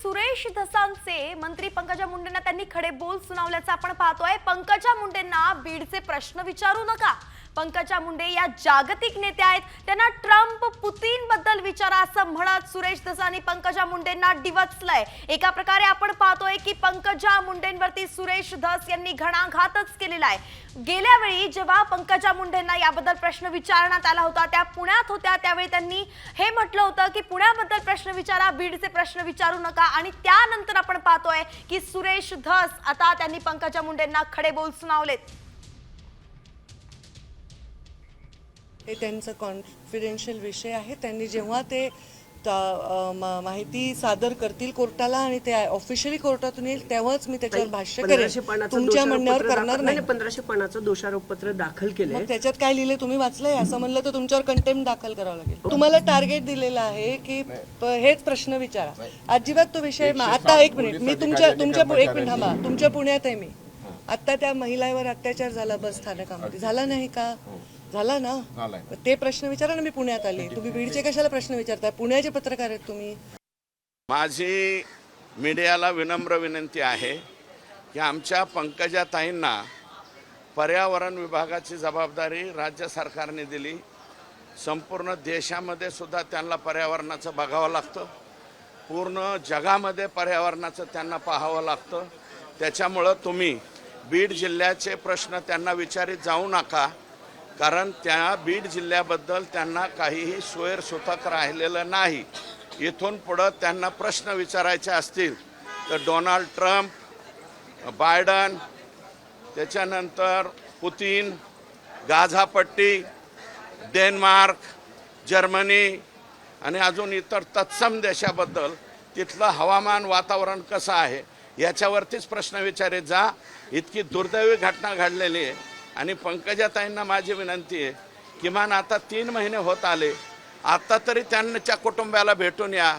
सुरेश धसांचे मंत्री पंकजा मुंडेंना त्यांनी खडे बोल सुनावल्याचं आपण पाहतोय। पंकजा मुंडेंना बीडचे प्रश्न विचारू नका। पंकजा मुंडे या जागतिक नेत्या आहेत, त्यांना ट्रम्प पुतीन बद्दल विचारा असं म्हणत सुरेश धसांनी पंकजा मुंडेंना डिवचलंय। एका प्रकारे आपण पाहतोय की पंकजा मुंडेंवरती सुरेश धस यांनी घणाघातच केलेला आहे। गेल्या वेळी जेव्हा पंकजा मुंडेंना याबद्दल प्रश्न विचारण्यात आला होता, त्या पुण्यात होत्या, त्यावेळी त्यांनी हे म्हटलं होतं की पुण्याबद्दल प्रश्न विचारा, बीडचे प्रश्न विचारू नका। आणि त्यानंतर आपण पाहतोय की सुरेश धस आता त्यांनी पंकजा मुंडेंना खडे बोल सुनावलेत। हे त्यांचा कॉन्फिडेन्शियल विषय आहे। त्यांनी जेव्हा ते माहिती सादर करतील कोर्टाला आणि ते ऑफिशियली कोर्टातून येईल तेव्हाच मी त्याच्यावर भाष्य करेन। तुमच्या म्हणण्यावर करणार नाही। 1500 पानाचं दोषारोपपत्र दाखल केलंय। मग त्याच्यात काय लिहिले तुम्ही वाचलंय? असं म्हणलं तर तुमच्यावर कंटेम्प्ट दाखल करावं लागेल। तुम्हाला टार्गेट दिलेलं आहे की हेच प्रश्न विचारा। अजिबात तो विषय आता एक मिनिट मी तुमच्या एक मिनिट थांबा। तुमच्या पुण्यात आहे मी। आता त्या महिलावर अत्याचार झाला बस स्थानकामध्ये, झाला नाही का? झाला ना? ते प्रश्न विचारा ना। मी पुण्यात आले, तुम्ही बीडचे कशाला प्रश्न विचारताय? पुण्याचे पत्रकार आहेत तुम्ही। माझी मीडियाला विनम्र विनंती आहे की आमच्या पंकजाताईंना पर्यावरण विभागाची जबाबदारी राज्य सरकारने दिली। संपूर्ण देशामध्ये सुद्धा त्यांना पर्यावरणाचं बघावं लागतं, पूर्ण जगामध्ये पर्यावरणाचं त्यांना पाहावं लागतं। त्याच्यामुळं तुम्ही बीड जिल्ह्याचे प्रश्न त्यांना विचारित जाऊ नका, कारण त्या बीड जिल्ह्याबद्दल त्यांना काहीही सोयरसूतक राहिलेलं नाही। इथून पुढं त्यांना प्रश्न विचारायचे असतील तर डोनाल्ड ट्रम्प, बायडन, त्याच्यानंतर पुतीन, गाझापट्टी, डेन्मार्क, जर्मनी आणि अजून इतर तत्सम देशाबद्दल तिथलं हवामान वातावरण कसं आहे याच्यावरतीच प्रश्न विचारित जा। इतकी दुर्दैवी घटना घडलेली आहे आणि पंकजाताईंना माझी विनंती आहे, किमान आता 3 महिने होत आले, आता तरी त्यांच्या कुटुंबाला भेटून या,